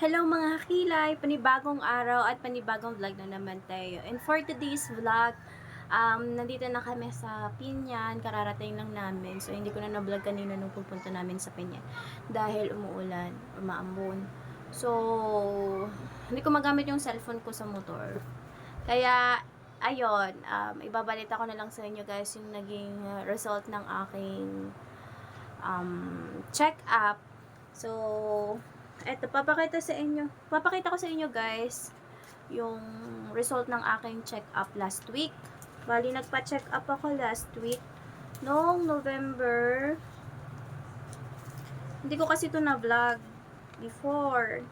Hello mga kilay! Panibagong araw at panibagong vlog na naman tayo. And for today's vlog, nandito na kami sa Pinyan. Kararating lang namin. So, hindi ko na na-vlog kanina nung pupunta namin sa Pinyan. Dahil umuulan, umaambon. So, hindi ko magamit yung cellphone ko sa motor. Kaya, ayun, ibabalita ko na lang sa inyo guys yung naging result ng aking check-up. So, eto, papakita ko sa inyo guys, yung result ng aking check-up last week. Bali, nagpa-check up ako last week, noong November. Hindi ko kasi ito na-vlog before.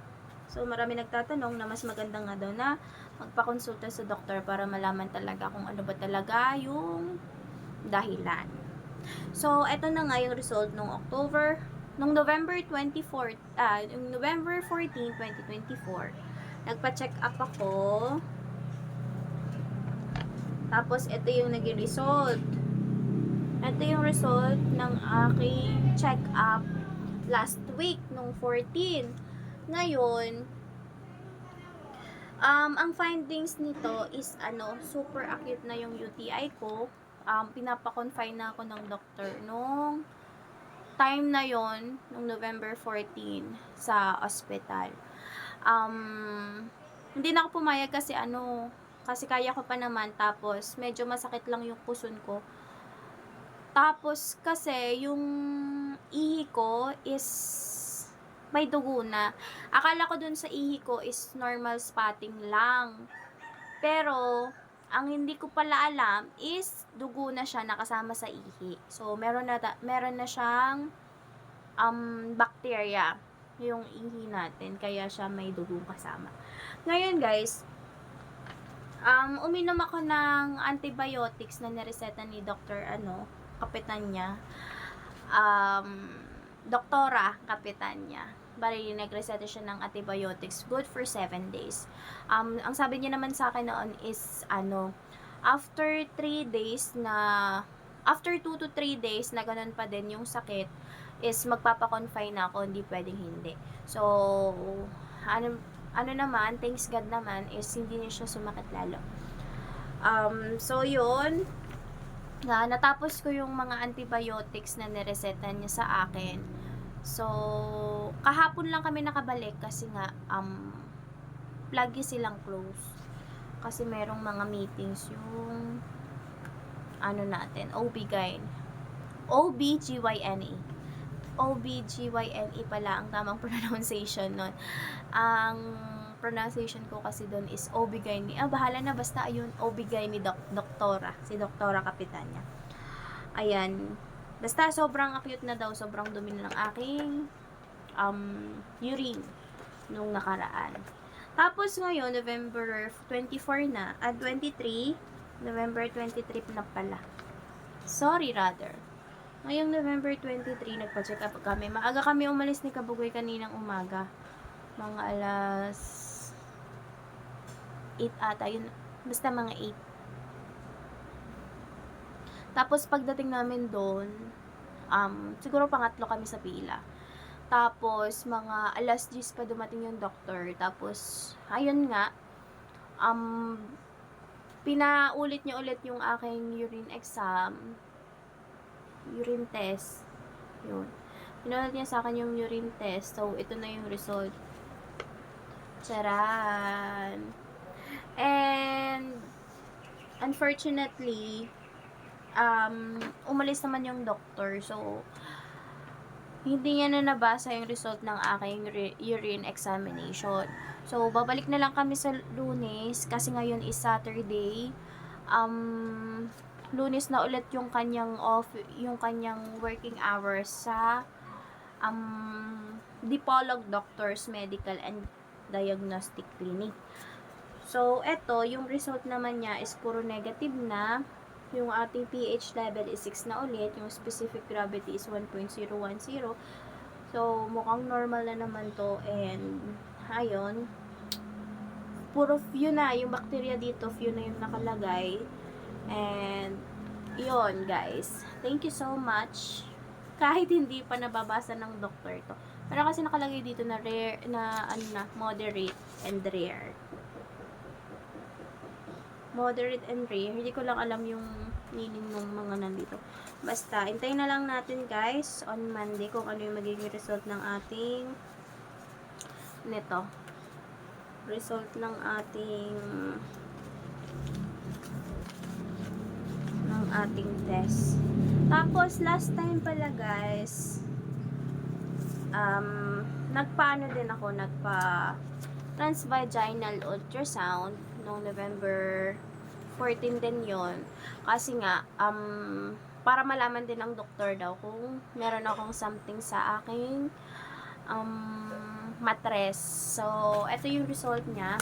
So, marami nagtatanong na mas maganda nga daw na magpakonsulta sa doktor para malaman talaga kung ano ba talaga yung dahilan. So, eto na nga yung result nung November 14, 2024. Nagpa-check up ako. Tapos, ito yung naging result. Ito yung result ng aking check up last week, nung 14. Ngayon, ang findings nito is, super acute na yung UTI ko. Pinapa-confine na ako ng doctor nung time na yon, nung November 14, sa ospital. Hindi na ako pumayag kasi kasi kaya ko pa naman, tapos medyo masakit lang yung puson ko. Tapos kasi yung ihi ko is may dugo na. Akala ko dun sa ihi ko is normal spotting lang. Pero ang hindi ko pala alam is dugo na siya nakasama sa ihi. So meron na siyang bacteria yung ihi natin, kaya siya may dugong kasama. Ngayon guys, uminom ako ng antibiotics na nireseta ni Dr. Kapitan niya. Doktora, kapitan niya. Bali, nagreseta siya ng antibiotics, good for 7 days. Ang sabi niya naman sa akin noon is, after 2 to 3 days na ganun pa din yung sakit, is magpapa-confine na ako, hindi pwedeng hindi. So, naman, thanks God naman, is hindi niya siya sumakit lalo. So, yun, natapos ko yung mga antibiotics na nireseta niya sa akin. So, kahapon lang kami nakabalik kasi nga, lagi silang close. Kasi merong mga meetings yung, OBGYNE. OBGYNE pala ang tamang pronunciation nun. Ang pronunciation ko kasi doon is OB-GYN. Bahala na, basta ayun, OB-GYN doktora. Si doktora kapitan niya. Ayan. Basta sobrang acute na daw, sobrang dumi na ng aking urine nung nakaraan. Tapos ngayon, November 24 na, 23, November 23 na pala. Sorry, rather. Ngayong November 23, nagpa-check up kami. Maaga kami umalis ni Kabugoy kaninang umaga. Mga alas 8 ata, yun. Basta mga 8. Tapos, pagdating namin doon, siguro pangatlo kami sa pila. Tapos, mga alas 10 pa dumating yung doctor. Tapos, ayun nga, pinaulit niya ulit yung aking urine exam, urine test. Yun. Pinulit niya sa akin yung urine test. So, ito na yung result. Charan! And, unfortunately, umalis naman yung doctor. So, hindi niya na nabasa yung result ng aking urine examination. So, babalik na lang kami sa Lunes kasi ngayon is Saturday. Lunes na ulit yung kanyang working hours sa Dipolog Doctors Medical and Diagnostic Clinic. So, eto, yung result naman niya is puro negative na. Yung ating pH level is 6 na ulit. Yung specific gravity is 1.010. So, mukhang normal na naman to. And, ayun, puro few na. Yung bacteria dito, few na yung nakalagay. And, yun, guys. Thank you so much. Kahit hindi pa nababasa ng doktor to. Pero kasi nakalagay dito na rare, na ano na, moderate and rare. Moderate and rare. Hindi ko lang alam yung meaning ng mga nandito. Basta, hintayin na lang natin guys on Monday kung ano yung magiging result ng ating nito. Result ng ating test. Tapos, last time pala guys, nagpa-ano din ako, transvaginal ultrasound noong November 14 din yon. Kasi nga, para malaman din ng doktor daw kung meron akong something sa aking mattress. So, ito yung result niya.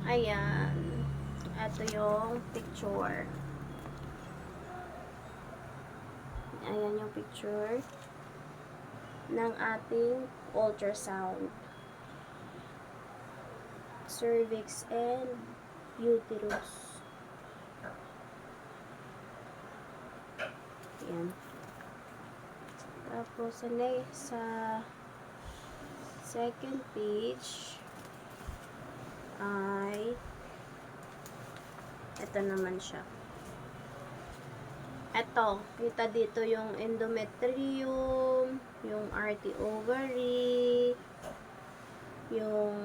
Ayan. Ito yung picture. Ayan yung picture ng ating ultrasound. Cervix and uterus. Ayan. Tapos, sa second page ay ito naman siya. Ito, kita dito yung endometrium, yung RT ovary, yung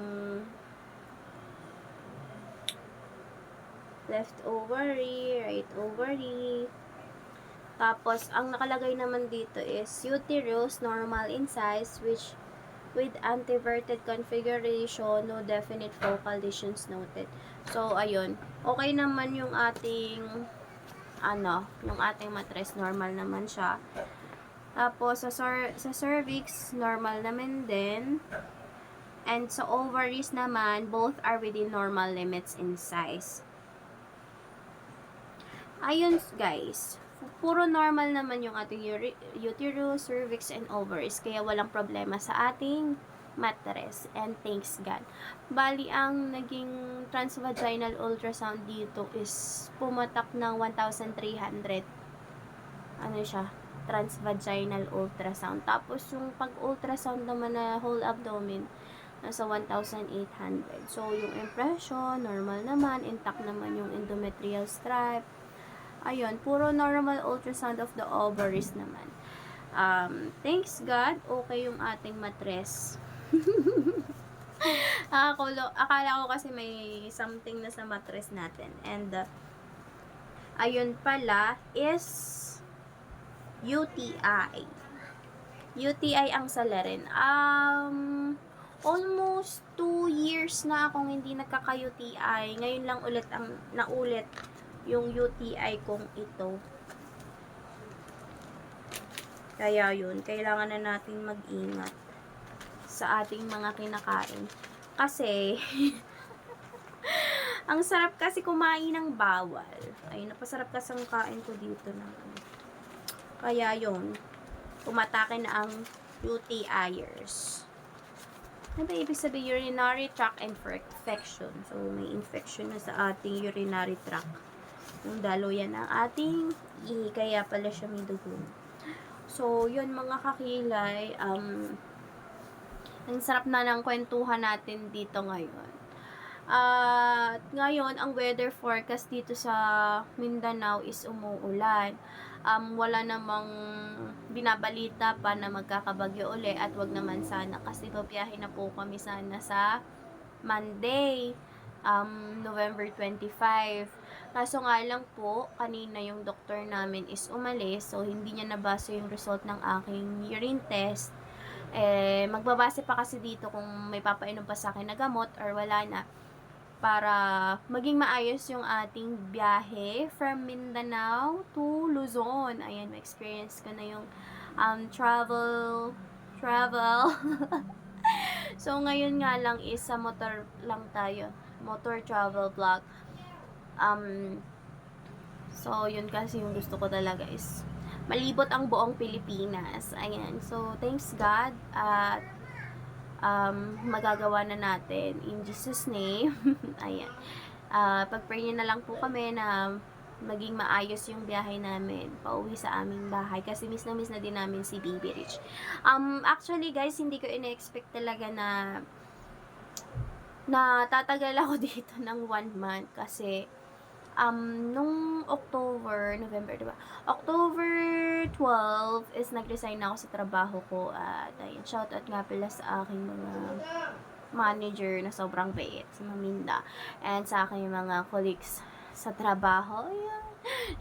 left ovary, right ovary. Tapos, ang nakalagay naman dito is uterus, normal in size, which with anteverted configuration, no definite focal lesions noted. So, ayun. Okay naman yung ating yung ating mattress, normal naman siya. Tapos, sa cervix, normal naman din. And sa ovaries naman, both are within normal limits in size. Ayun, guys. Puro normal naman yung ating uterus, cervix, and ovaries. Kaya walang problema sa ating mattress. And thanks God. Bali, ang naging transvaginal ultrasound dito is pumatak ng 1,300. Ano siya? Transvaginal ultrasound. Tapos, yung pag-ultrasound naman na whole abdomen, nasa 1,800. So, yung impression, normal naman. Intact naman yung endometrial stripe. Ayun, puro normal ultrasound of the ovaries naman. Thanks God, okay yung ating mattress. Akala ko kasi may something na sa mattress natin. And, ayun pala is UTI. UTI ang salarin. Almost 2 years na akong hindi nagkaka-UTI. Ngayon lang ulit ang naulit yung UTI kong ito. Kaya yun, kailangan na natin mag-ingat sa ating mga kinakain. Kasi, ang sarap kasi kumain ng bawal. Ay, napasarap kasi ang kain ko dito na. Kaya yun, umatake na ang UTIers. Ano ba ibig sabihin? Urinary tract infection. So, may infection na sa ating urinary tract. Yung daluyan ng ating ihi, kaya pala siya may dugo. So, yun mga kakilay, ang sarap na ng kwentuhan natin dito ngayon. At ngayon, ang weather forecast dito sa Mindanao is umuulan. Wala namang binabalita pa na magkakabagyo uli at wag naman sana kasi babiyahe na po kami sana sa Monday. November 25. Kaso nga lang po, kanina yung doktor namin is umalis, so hindi niya nabasa yung result ng aking urine test. Magbabase pa kasi dito kung may papainom pa sa akin na gamot or wala na, para maging maayos yung ating biyahe from Mindanao to Luzon. Ayan, ma-experience ko na yung travel. So, ngayon nga lang is sa motor lang tayo. Motor travel vlog. So, yun kasi yung gusto ko talaga is malibot ang buong Pilipinas. Ayan. So, thanks God. At magagawa na natin in Jesus name. Ayan. Pag-pray niyo na lang po kami na maging maayos yung biyahe namin pauwi sa aming bahay kasi miss na din namin si Baby Rich. Actually guys, hindi ko ina-expect talaga na tatagal ako dito ng 1 month kasi nung November, diba? October 12 is nag-resign na ako sa trabaho ko at ayun, shoutout nga pala sa aking mga manager na sobrang bait, si Maminda, and sa aking mga colleagues sa trabaho. Ayan.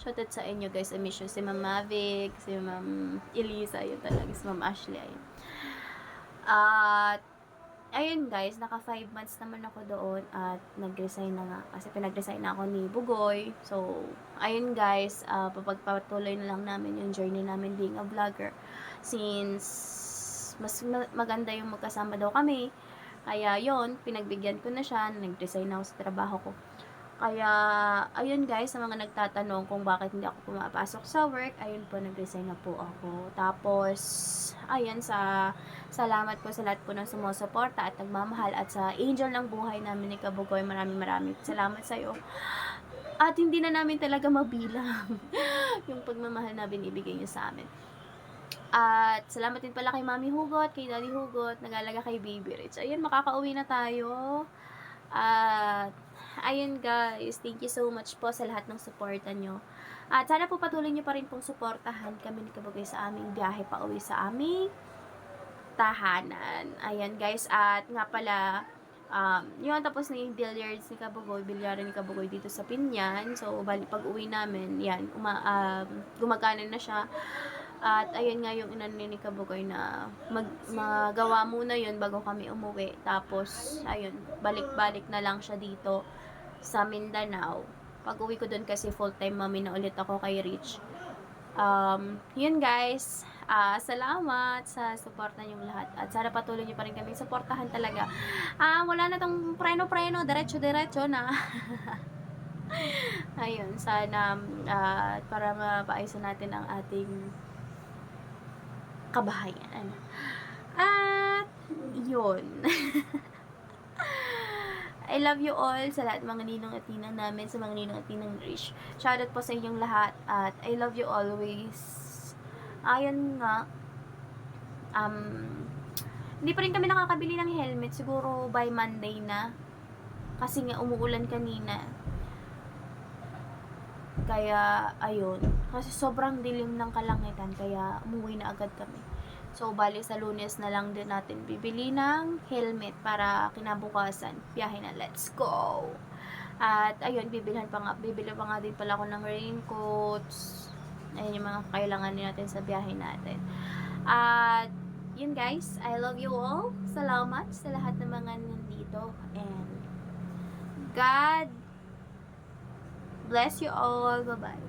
Shoutout sa inyo guys, I miss you. Si Ma'am Mavic, si Ma'am Elisa, yun talaga, si Ma'am Ashley, ayun. At ayun guys, naka 5 months naman ako doon at nag-resign na nga kasi pinag-resign na ako ni Bugoy. So, ayun guys, papagpatuloy na lang namin yung journey namin being a vlogger since mas maganda yung magkasama daw kami. Kaya yon, pinagbigyan ko na siya, nag-resign na ako sa trabaho ko. Kaya, ayun guys, sa mga nagtatanong kung bakit hindi ako pumapasok sa work, ayun po, nag-resign na po ako. Tapos, ayun, salamat po sa lahat po ng sumusuporta at nagmamahal at sa angel ng buhay namin ni Kabugoy, maraming salamat sa iyo. At hindi na namin talaga mabilang yung pagmamahal na binibigay niyo sa amin. At salamat din pala kay Mami Hugot, kay Daddy Hugot, nag-alaga kay Baby Rich. Ayun, makakauwi na tayo. At ayun guys, thank you so much po sa lahat ng suporta nyo. At sana po patuloy nyo pa rin pong suportahan kami ni Kabugay sa aming biyahe pa uwi sa aming tahanan. Ayan guys, at nga pala, yun, tapos na yung billiards ni Kabugoy, bilyaran ni Kabugoy dito sa Pinyan. So, pag uwi namin, yan, gumagana na siya. At ayun nga yung inano ni Kabugoy na magawa muna yun bago kami umuwi. Tapos, ayun, balik-balik na lang siya dito sa Mindanao. Pag uwi ko dun kasi full-time mami na ulit ako kay Rich. Yun guys, salamat sa suporta niyong lahat. At sana patuloy niyo pa rin kami suportahan talaga. Wala na tong preno-preno, diretso-diretso na. Ayun, sana para mapaayos natin ang ating kabahayan. At yun. I love you all sa lahat mga ninong at ninang namin, sa mga ninong at ninang Rich. Shoutout po sa inyong lahat at I love you always. Ayun nga. Hindi pa rin kami nakakabili ng helmet. Siguro by Monday na. Kasi nga umuulan kanina. Kaya, ayun. Kasi sobrang dilim ng kalangitan. Kaya, umuwi na agad kami. So, bali sa Lunes na lang din natin bibili ng helmet para kinabukasan. Biyahe na, let's go! At, ayun, bibili pa nga din pala ako ng raincoats. Ayun yung mga kailangan natin sa biyahe natin. At, yun guys, I love you all. Salamat sa lahat ng mga nandito. And, God bless you all. Bye-bye.